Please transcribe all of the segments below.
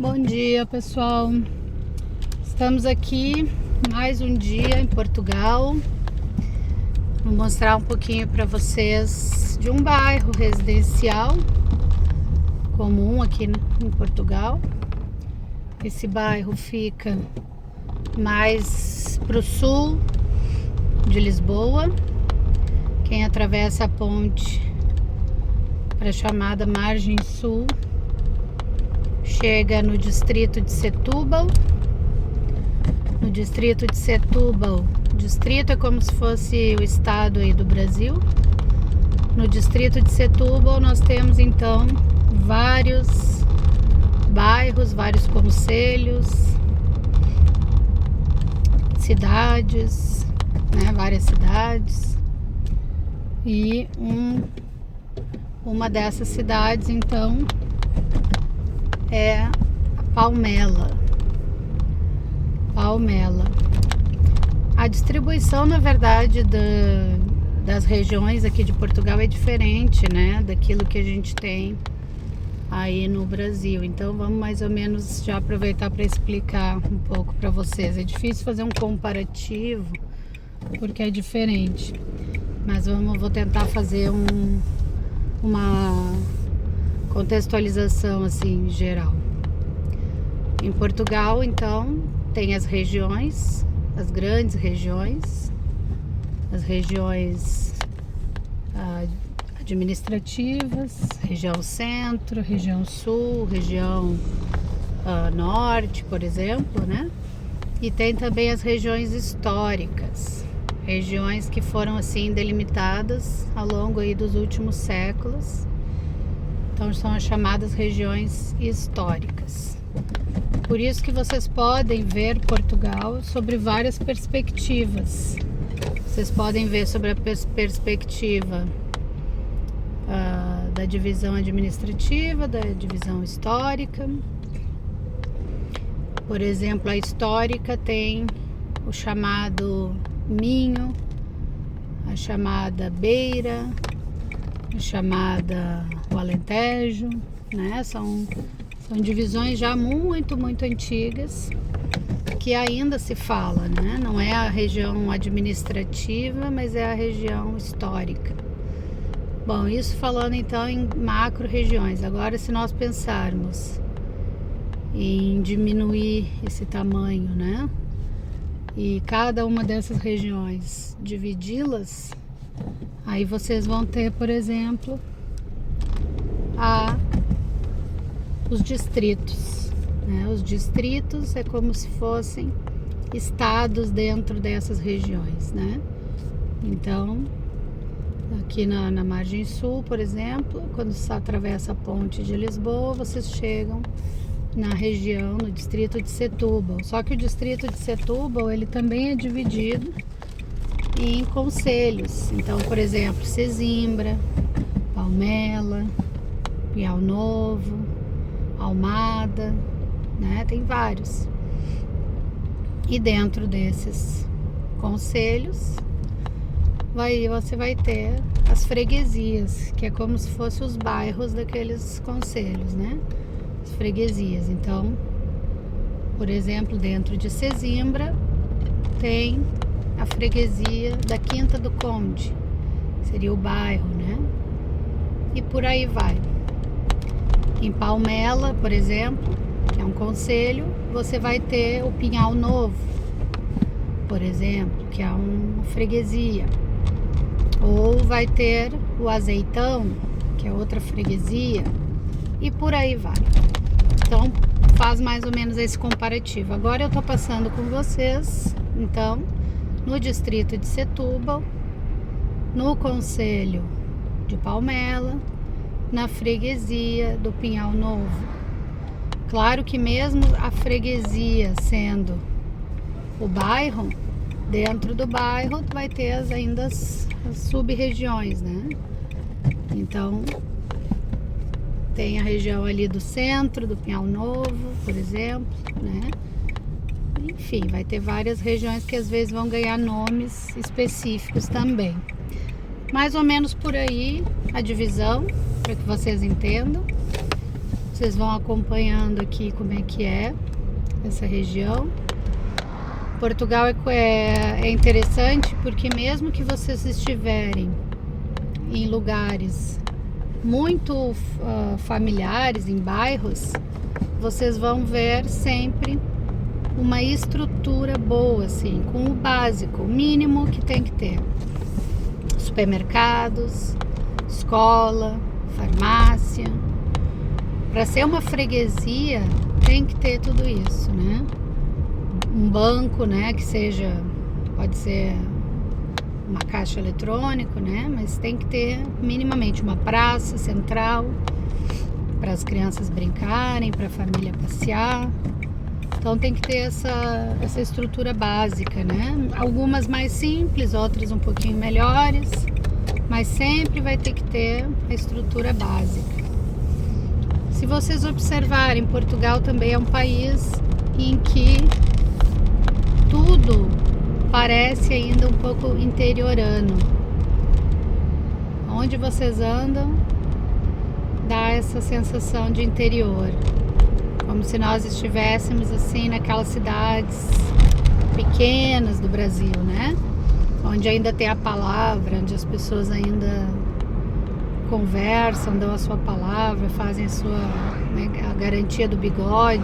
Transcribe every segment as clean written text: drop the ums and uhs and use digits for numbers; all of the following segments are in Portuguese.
Bom dia, pessoal. Estamos aqui mais um dia em Portugal. Vou mostrar um pouquinho para vocês de um bairro residencial comum aqui em Portugal. Esse bairro fica mais para o sul de Lisboa. Quem atravessa a ponte para a chamada Margem Sul chega no distrito de Setúbal. No distrito de Setúbal, distrito é como se fosse o estado aí do Brasil. No distrito de Setúbal nós temos então vários bairros, vários concelhos, cidades, né, várias cidades. E uma dessas cidades então é a Palmela. A distribuição, na verdade, das regiões aqui de Portugal é diferente, né, daquilo que a gente tem aí no Brasil. Então vamos mais ou menos já aproveitar para explicar um pouco para vocês. É difícil fazer um comparativo porque é diferente, mas vou tentar fazer uma contextualização assim geral. Em Portugal, então, tem as regiões, as grandes regiões, as regiões administrativas, região centro, região sul, região norte, por exemplo, né? E tem também as regiões históricas, regiões que foram assim delimitadas ao longo aí dos últimos séculos. Então são as chamadas regiões históricas. Por isso que vocês podem ver Portugal sobre várias perspectivas. Vocês podem ver sobre a perspectiva da divisão administrativa, da divisão histórica. Por exemplo, a histórica tem o chamado Minho, a chamada Beira, a chamada o Alentejo, né? São divisões já muito antigas que ainda se fala, né? Não é a região administrativa, mas é a região histórica. Bom, isso falando então em macro regiões. Agora, se nós pensarmos em diminuir esse tamanho, né? E cada uma dessas regiões dividi-las, aí vocês vão ter, por exemplo, os distritos, né? Os distritos é como se fossem estados dentro dessas regiões, né? Então, aqui na Margem Sul, por exemplo, quando você atravessa a ponte de Lisboa, vocês chegam na região, no distrito de Setúbal. Só que o distrito de Setúbal, ele também é dividido em concelhos. Então, por exemplo, Sesimbra, Palmela, Pinhal Novo, Almada, né? Tem vários. E dentro desses concelhos, você vai ter as freguesias, que é como se fossem os bairros daqueles concelhos, né? As freguesias. Então, por exemplo, dentro de Sesimbra tem a freguesia da Quinta do Conde, seria o bairro, né? E por aí vai. Em Palmela, por exemplo, que é um concelho, você vai ter o Pinhal Novo, por exemplo, que é uma freguesia. Ou vai ter o Azeitão, que é outra freguesia, e por aí vai. Então, faz mais ou menos esse comparativo. Agora eu tô passando com vocês, então, no distrito de Setúbal, no concelho de Palmela, na freguesia do Pinhal Novo. Claro que mesmo a freguesia sendo o bairro, dentro do bairro vai ter ainda as sub-regiões, né? Então, tem a região ali do centro, do Pinhal Novo, por exemplo, né? Enfim, vai ter várias regiões que às vezes vão ganhar nomes específicos também. Mais ou menos por aí a divisão, para que vocês entendam. Vocês vão acompanhando aqui como é que é essa região. Portugal é interessante porque mesmo que vocês estiverem em lugares muito familiares, em bairros, vocês vão ver sempre uma estrutura boa, assim, com o básico, o mínimo que tem que ter. Supermercados, escola, farmácia. Para ser uma freguesia, tem que ter tudo isso, né? Um banco, né, que seja, pode ser uma caixa eletrônico, né, mas tem que ter minimamente uma praça central para as crianças brincarem, para a família passear. Então tem que ter essa estrutura básica, né? Algumas mais simples, outras um pouquinho melhores, mas sempre vai ter que ter a estrutura básica. Se vocês observarem, Portugal também é um país em que tudo parece ainda um pouco interiorano. Onde vocês andam, dá essa sensação de interior. Como se nós estivéssemos assim naquelas cidades pequenas do Brasil, né? Onde ainda tem a palavra, onde as pessoas ainda conversam, dão a sua palavra, fazem a garantia do bigode.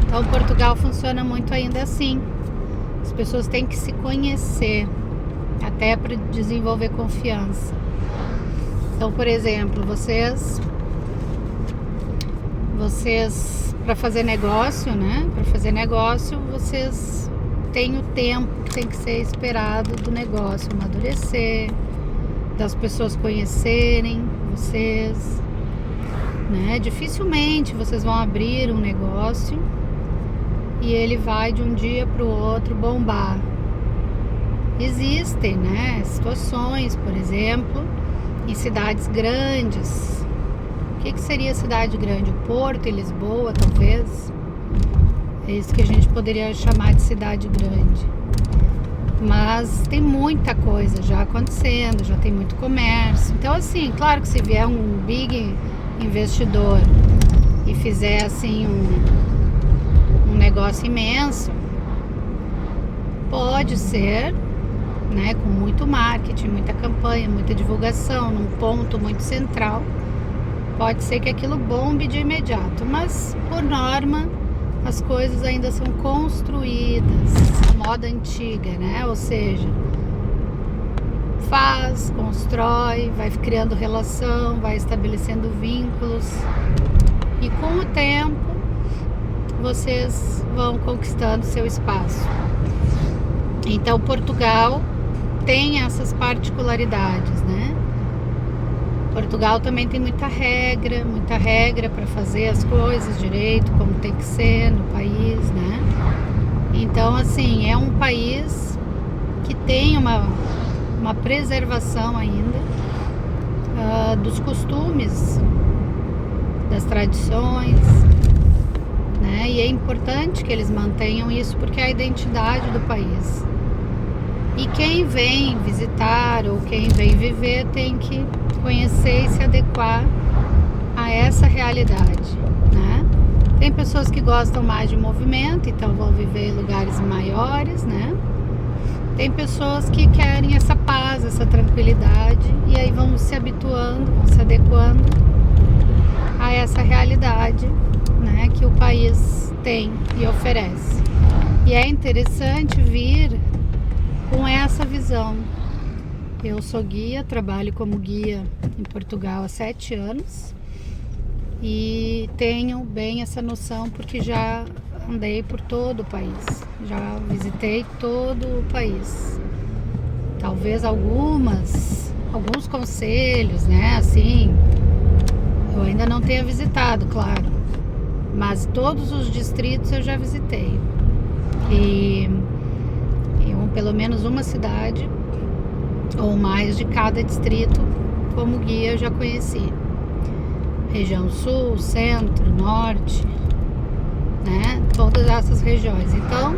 Então Portugal funciona muito ainda assim. As pessoas têm que se conhecer até para desenvolver confiança. Então, por exemplo, vocês para fazer negócio, né? Para fazer negócio, vocês têm o tempo que tem que ser esperado do negócio amadurecer, das pessoas conhecerem vocês, né? Dificilmente vocês vão abrir um negócio e ele vai de um dia para o outro bombar. Existem, né, situações, por exemplo, em cidades grandes. O que seria cidade grande? O Porto e Lisboa, talvez. É isso que a gente poderia chamar de cidade grande. Mas tem muita coisa já acontecendo, já tem muito comércio. Então, assim, claro que se vier um big investidor e fizer assim um negócio imenso, pode ser, né, com muito marketing, muita campanha, muita divulgação, num ponto muito central, pode ser que aquilo bombe de imediato, mas por norma as coisas ainda são construídas à moda antiga, né? Ou seja, faz, constrói, vai criando relação, vai estabelecendo vínculos e com o tempo vocês vão conquistando seu espaço. Então Portugal tem essas particularidades, né? Portugal também tem muita regra para fazer as coisas direito, como tem que ser no país, né? Então, assim, é um país que tem uma preservação ainda dos costumes, das tradições, né? E é importante que eles mantenham isso porque é a identidade do país. E quem vem visitar ou quem vem viver tem que conhecer e se adequar a essa realidade, né? Tem pessoas que gostam mais de movimento, então vão viver em lugares maiores, né? Tem pessoas que querem essa paz, essa tranquilidade e aí vão se habituando, vão se adequando a essa realidade, né, que o país tem e oferece. E é interessante vir com essa visão. Eu sou guia, trabalho como guia em Portugal há 7 anos e tenho bem essa noção porque já andei por todo o país, já visitei todo o país. Talvez alguns concelhos, né, assim, eu ainda não tenha visitado, claro, mas todos os distritos eu já visitei e pelo menos uma cidade ou mais de cada distrito como guia eu já conheci. Região sul, centro, norte, né? Todas essas regiões. Então,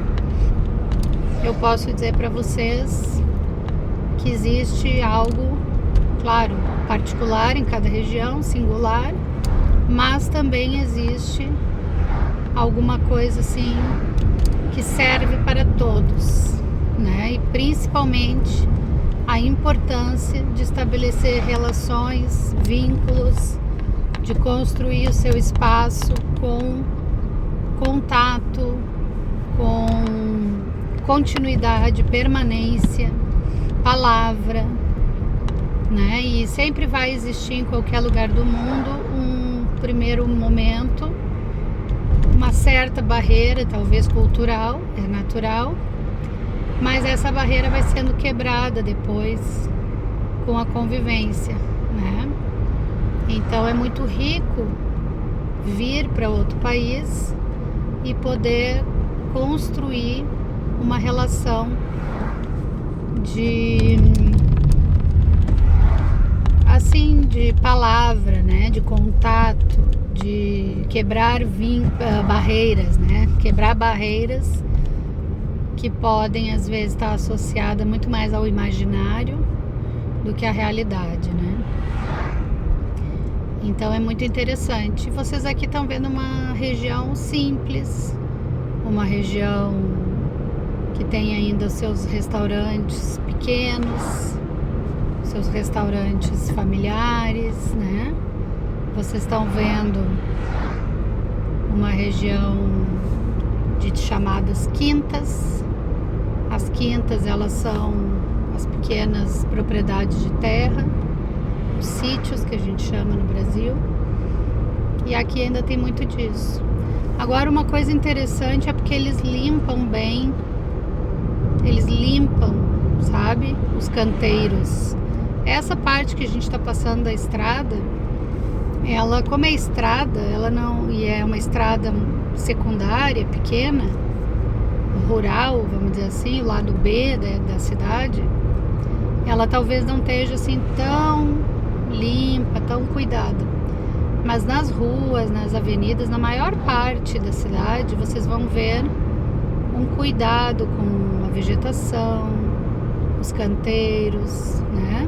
eu posso dizer para vocês que existe algo, claro, particular em cada região, singular, mas também existe alguma coisa assim que serve para todos, né? E principalmente a importância de estabelecer relações, vínculos, de construir o seu espaço com contato, com continuidade, permanência, palavra, né? E sempre vai existir em qualquer lugar do mundo um primeiro momento, uma certa barreira, talvez cultural, é natural, mas essa barreira vai sendo quebrada depois com a convivência, né? Então é muito rico vir para outro país e poder construir uma relação de palavra, né, de contato, de quebrar barreiras, né, quebrar barreiras que podem às vezes estar associadas muito mais ao imaginário do que à realidade, né? Então é muito interessante. Vocês aqui estão vendo uma região simples, uma região que tem ainda os seus restaurantes pequenos, seus restaurantes familiares, né? Vocês estão vendo uma região de chamadas quintas. As quintas, elas são as pequenas propriedades de terra, os sítios que a gente chama no Brasil. E aqui ainda tem muito disso. Agora, uma coisa interessante é porque eles limpam bem, sabe? Os canteiros. Essa parte que a gente está passando da estrada, ela, como é estrada, ela não, e é uma estrada secundária, pequena, rural, vamos dizer assim, o lado B da cidade, ela talvez não esteja assim tão limpa, tão cuidada. Mas nas ruas, nas avenidas, na maior parte da cidade, vocês vão ver um cuidado com a vegetação, os canteiros, né?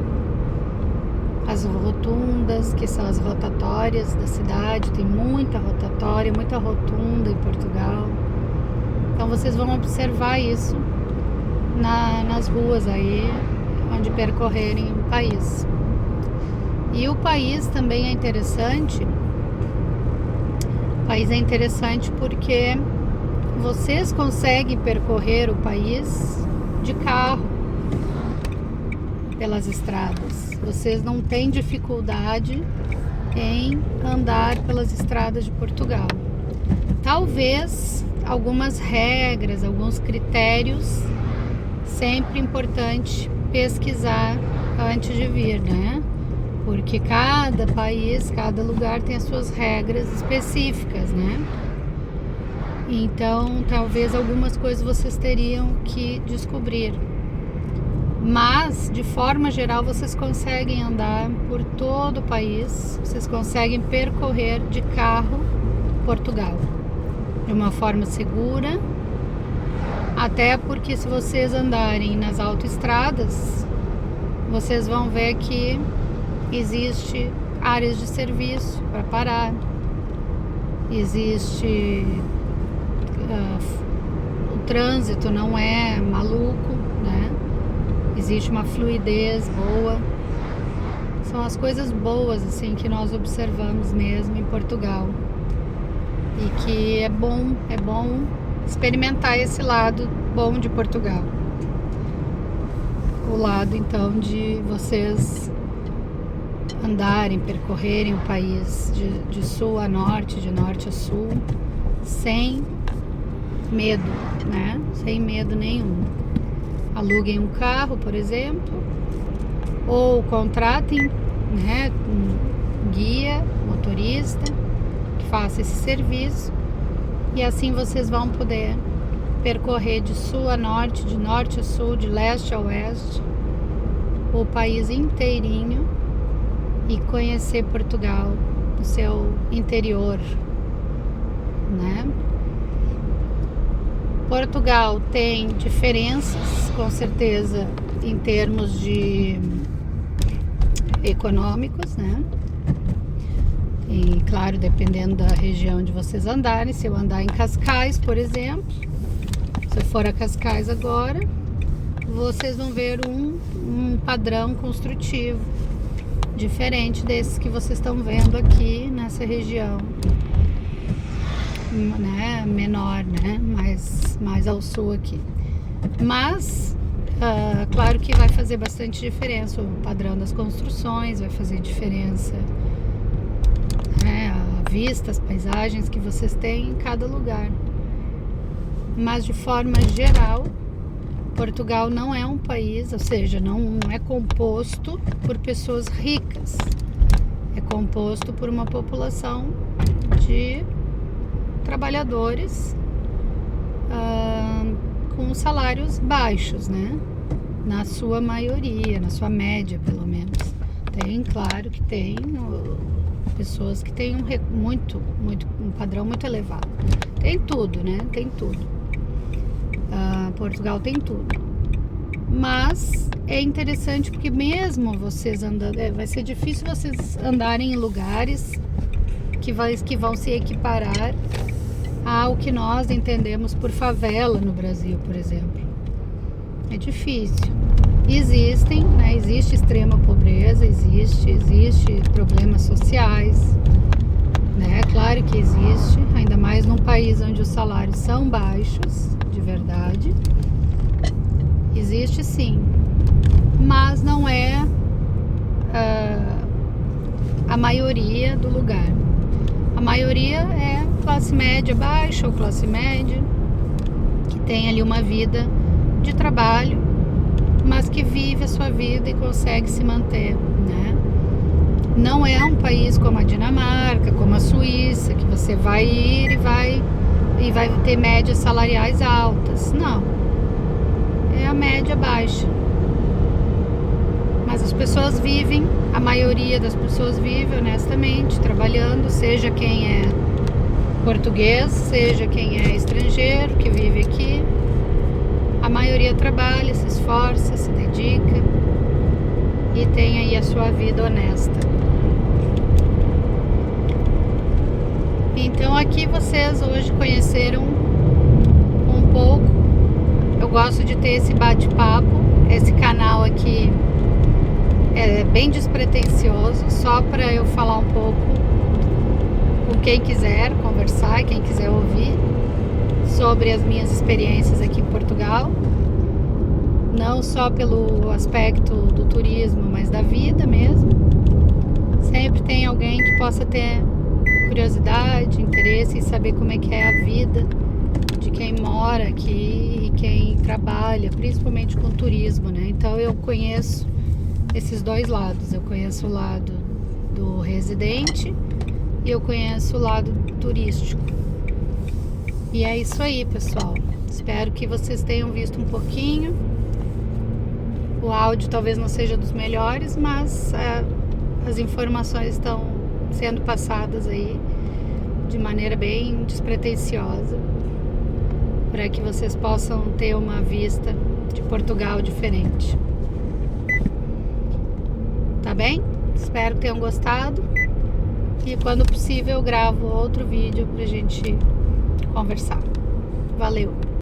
As rotundas, que são as rotatórias da cidade, tem muita rotatória, muita rotunda em Portugal. Então vocês vão observar isso nas ruas aí, onde percorrerem o país. E o país também é interessante. O país é interessante porque vocês conseguem percorrer o país de carro pelas estradas. Vocês não têm dificuldade em andar pelas estradas de Portugal. Talvez algumas regras, alguns critérios, sempre importante pesquisar antes de vir, né? Porque cada país, cada lugar tem as suas regras específicas, né? Então, talvez algumas coisas vocês teriam que descobrir. Mas, de forma geral, vocês conseguem andar por todo o país, vocês conseguem percorrer de carro Portugal de uma forma segura, até porque se vocês andarem nas autoestradas, vocês vão ver que existe áreas de serviço para parar, existe o trânsito não é maluco, né? Existe uma fluidez boa. São as coisas boas assim que nós observamos mesmo em Portugal. E que é bom experimentar esse lado bom de Portugal. O lado então de vocês andarem, percorrerem o país de sul a norte, de norte a sul, sem medo, né? Sem medo nenhum. Aluguem um carro, por exemplo, ou contratem, né, um guia, motorista, que faça esse serviço, e assim vocês vão poder percorrer de sul a norte, de norte a sul, de leste a oeste, o país inteirinho e conhecer Portugal, o seu interior, né? Portugal tem diferenças, com certeza, em termos de econômicos, né? E claro, dependendo da região onde vocês andarem, se eu andar em Cascais, por exemplo, se eu for a Cascais agora, vocês vão ver um padrão construtivo diferente desses que vocês estão vendo aqui nessa região, né, menor, né, mais ao sul aqui. Mas claro que vai fazer bastante diferença o padrão das construções, vai fazer diferença, né, a vista, as paisagens que vocês têm em cada lugar. Mas de forma geral, Portugal não é um país, ou seja, não é composto por pessoas ricas. É composto por uma população de trabalhadores com salários baixos, né? Na sua maioria, na sua média, pelo menos. Tem, claro que tem pessoas que têm um padrão muito elevado. Tem tudo, né? Tem tudo. Portugal tem tudo. Mas é interessante porque mesmo vocês andando, vai ser difícil vocês andarem em lugares que vão se equiparar ao que nós entendemos por favela no Brasil, por exemplo. É difícil. Existem, né? Existe extrema pobreza, existe problemas sociais, né? Claro que existe, ainda mais num país onde os salários são baixos, de verdade. Existe sim, mas não é a maioria do lugar. A maioria é classe média baixa ou classe média, que tem ali uma vida de trabalho, mas que vive a sua vida e consegue se manter, né? Não é um país como a Dinamarca, como a Suíça, que você vai ir e vai ter médias salariais altas. Não. É a média baixa. Mas as pessoas vivem, a maioria das pessoas vive honestamente, trabalhando, seja quem é português, seja quem é estrangeiro, que vive aqui. A maioria trabalha, se esforça, se dedica e tem aí a sua vida honesta. Então aqui vocês hoje conheceram um pouco. Eu gosto de ter esse bate-papo. Esse canal aqui é bem despretensioso, só para eu falar um pouco com quem quiser conversar, quem quiser ouvir sobre as minhas experiências aqui em Portugal, não só pelo aspecto do turismo, mas da vida mesmo. Sempre tem alguém que possa ter curiosidade, interesse em saber como é que é a vida de quem mora aqui e quem trabalha, principalmente com turismo, né? Então eu conheço esses dois lados. Eu conheço o lado do residente e eu conheço o lado turístico. E é isso aí, pessoal. Espero que vocês tenham visto um pouquinho. O áudio talvez não seja dos melhores, mas as informações estão sendo passadas aí de maneira bem despretensiosa, para que vocês possam ter uma vista de Portugal diferente. Tá bem? Espero que tenham gostado. E quando possível eu gravo outro vídeo pra gente conversar. Valeu!